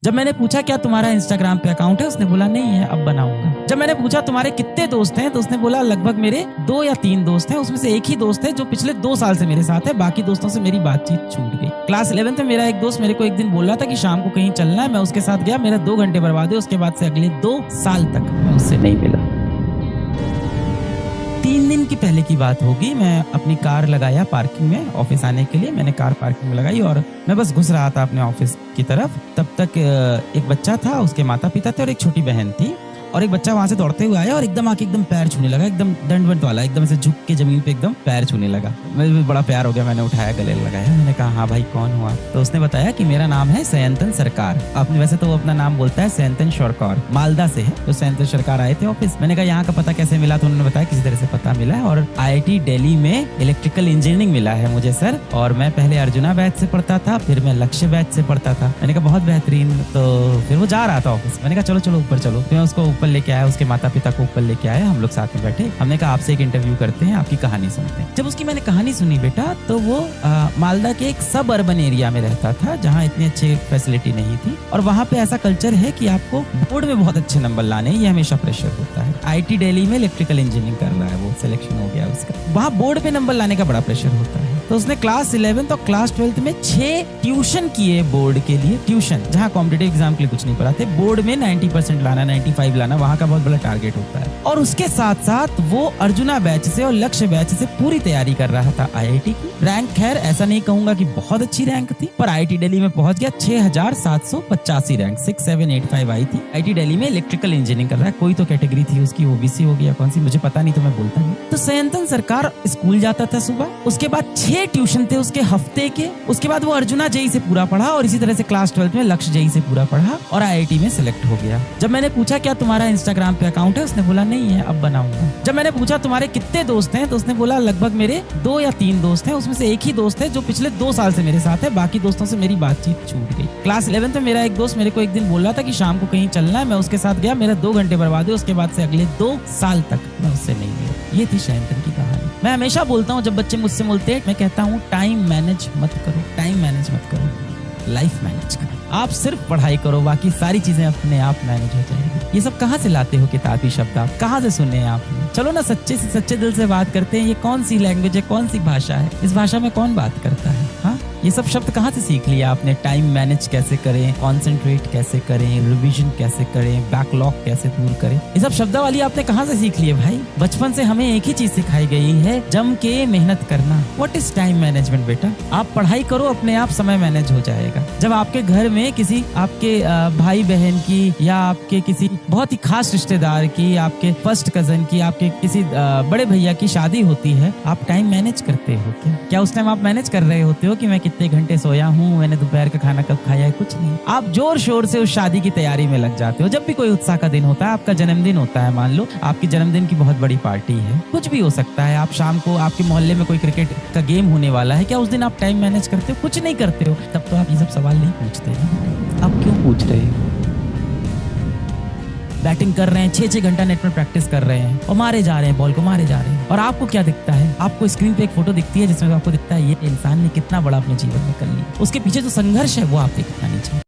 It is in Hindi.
जब मैंने पूछा क्या तुम्हारा इंस्टाग्राम पे अकाउंट है, उसने बोला नहीं है, अब बनाऊंगा। जब मैंने पूछा तुम्हारे कितने दोस्त हैं, तो उसने बोला लगभग मेरे 2 या 3 दोस्त हैं, उसमें से एक ही दोस्त है जो पिछले 2 साल से मेरे साथ है, बाकी दोस्तों से मेरी बातचीत छूट गई। क्लास 11th में मेरा एक दोस्त मेरे को एक दिन बोल रहा था कि शाम को कहीं चलना है, मैं उसके साथ गया, मेरा 2 घंटे बर्बाद हुए, उसके बाद से अगले 2 साल तक मैं उससे नहीं मिला। 3 दिन की पहले की बात होगी, मैं अपनी कार लगाया पार्किंग में ऑफिस आने के लिए। मैंने कार पार्किंग में लगाई और मैं बस घुस रहा था अपने ऑफिस की तरफ। तब तक एक बच्चा था, उसके माता पिता थे और एक छोटी बहन थी। और एक बच्चा वहां से दौड़ते हुए आया और एकदम आके एकदम पैर छूने लगा, एकदम दंडवत वाला, एकदम ऐसे झुक के जमीन पे एकदम पैर छूने लगा। मुझे भी बड़ा प्यार हो गया, मैंने उठाया, गले लगाया। मैंने कहा हाँ भाई कौन हुआ? तो उसने बताया कि मेरा नाम है सयंतन सरकार। आपने वैसे तो वो अपना नाम बोलता है सयंतन सरकार, मालदा से है। तो सयंतन सरकार आए थे ऑफिस। मैंने कहा यहाँ का पता कैसे मिला? तो उन्होंने बताया किसी तरह से पता मिला है और IIT दिल्ली में इलेक्ट्रिकल इंजीनियरिंग मिला है मुझे सर। और मैं पहले अर्जुना बैच से पढ़ता था, फिर मैं लक्ष्य बैच से पढ़ता था। मैंने कहा बहुत बेहतरीन। तो फिर वो जा रहा था ऑफिस। मैंने कहा चलो चलो ऊपर चलो। फिर मैं उसको ऊपर लेके आया, उसके माता पिता को ऊपर लेके आया, हम लोग साथ में बैठे। हमने कहा आपसे एक इंटरव्यू करते हैं, आपकी कहानी सुनते हैं। जब उसकी मैंने कहानी सुनी बेटा, तो वो मालदा के एक सब अर्बन एरिया में रहता था जहाँ इतनी अच्छी फैसिलिटी नहीं थी। और वहाँ पे ऐसा कल्चर है कि आपको बोर्ड में बहुत अच्छे नंबर लाने, ये हमेशा प्रेशर होता है। IIT दिल्ली में इलेक्ट्रिकल इंजीनियरिंग कर रहा है, वो सिलेक्शन हो गया उसका। वहाँ बोर्ड पे नंबर लाने का बड़ा प्रेशर होता है। तो उसने क्लास 11th और क्लास 12th में 6 ट्यूशन किए बोर्ड के लिए। ट्यूशन जहाँ कॉम्पिटिटिव एग्जाम के लिए कुछ नहीं पढ़ाते, बोर्ड में 90% लाना, 95 लाना वहाँ का बहुत बड़ा टारगेट होता है। और उसके साथ साथ वो अर्जुना बैच से और लक्ष्य बैच से पूरी तैयारी कर रहा था IIT की। रैंक खैर ऐसा नहीं कहूंगा कि बहुत अच्छी रैंक थी, पर IIT दिल्ली में पहुंच गया। 6785 रैंक 6785 आई थी। IIT दिल्ली में इलेक्ट्रिकल इंजीनियरिंग कर रहा है। कोई तो कैटेगरी थी उसकी, OBC होगी या कौन सी, मुझे पता नहीं, तो मैं बोलता नहीं। तो सयंतन सरकार स्कूल जाता था सुबह, उसके बाद 6 ट्यूशन थे उसके हफ्ते के। उसके बाद वो अर्जुना JEE से पूरा पढ़ा और इसी तरह से क्लास 12th में लक्ष्य JEE से पूरा पढ़ा और IIT में सिलेक्ट हो गया। जब मैंने पूछा क्या तुम्हारा इंस्टाग्राम पे अकाउंट है, उसने बोला नहीं है, अब बनाऊंगा। जब मैंने पूछा तुम्हारे कितने दोस्त हैं, तो उसने बोला लगभग मेरे 2 या 3 दोस्त हैं, उसमें से एक ही दोस्त है जो पिछले 2 साल से मेरे साथ है, बाकी दोस्तों से मेरी बातचीत छूट गई। क्लास 11th में मेरा एक दोस्त मेरे को एक दिन बोल रहा था कि शाम को कहीं चलना है, मैं उसके साथ गया, मेरा 2 घंटे बर्बाद हुए, उसके बाद से अगले 2 साल तक मैं उससे नहीं मिला। ये थी सयंतन की कहानी। मैं हमेशा बोलता हूँ जब बच्चे मुझसे बोलते हैं, मैं कहता हूँ टाइम मैनेज मत करो, टाइम मैनेज मत करो, लाइफ मैनेज करो। आप सिर्फ पढ़ाई करो, बाकी सारी चीजें अपने आप मैनेज हो जाएगी। ये सब कहाँ से लाते हो किताबी शब्द? आप कहाँ से सुने हैं आपने? चलो ना सच्चे से सच्चे दिल से बात करते हैं। ये कौन सी लैंग्वेज है, कौन सी भाषा है? इस भाषा में कौन बात करता है? हाँ, ये सब शब्द कहाँ से सीख लिया आपने? टाइम मैनेज कैसे करें, कॉन्सेंट्रेट कैसे करें, रिविजन कैसे करें, बैकलॉग कैसे दूर करें, ये सब शब्दावली आपने कहाँ से सीख लिए भाई? बचपन से हमें एक ही चीज सिखाई गई है, जम के मेहनत करना। व्हाट इज टाइम मैनेजमेंट बेटा? आप पढ़ाई करो, अपने आप समय मैनेज हो जाएगा। जब आपके घर में किसी आपके भाई बहन की या आपके किसी बहुत ही खास रिश्तेदार की, आपके फर्स्ट कजन की, आपके किसी बड़े भैया की शादी होती है, आप टाइम मैनेज करते हो क्या? क्या उस टाइम आप मैनेज कर रहे होते हो कि मैं कितने घंटे सोया हूँ, मैंने दोपहर का खाना कब खाया है? कुछ नहीं। आप जोर शोर से उस शादी की तैयारी में लग जाते हो। जब भी कोई उत्साह का दिन होता है, आपका जन्मदिन होता है, मान लो आपकी जन्मदिन की बहुत बड़ी पार्टी है, कुछ भी हो सकता है, आप शाम को आपके मोहल्ले में कोई क्रिकेट का गेम होने वाला है, क्या उस दिन आप टाइम मैनेज करते हो? कुछ नहीं करते हो। तब तो आप ये सब सवाल नहीं पूछते। आप क्यों पूछ रहे हो? बैटिंग कर रहे हैं, 6-6 घंटा नेट में प्रैक्टिस कर रहे हैं और मारे जा रहे हैं, बॉल को मारे जा रहे हैं। और आपको क्या दिखता है? आपको स्क्रीन पे एक फोटो दिखती है जिसमें आपको दिखता है ये इंसान ने कितना बड़ा अपने जीवन में कर लिया। उसके पीछे जो संघर्ष है वो आप दिखना नहीं चाहिए।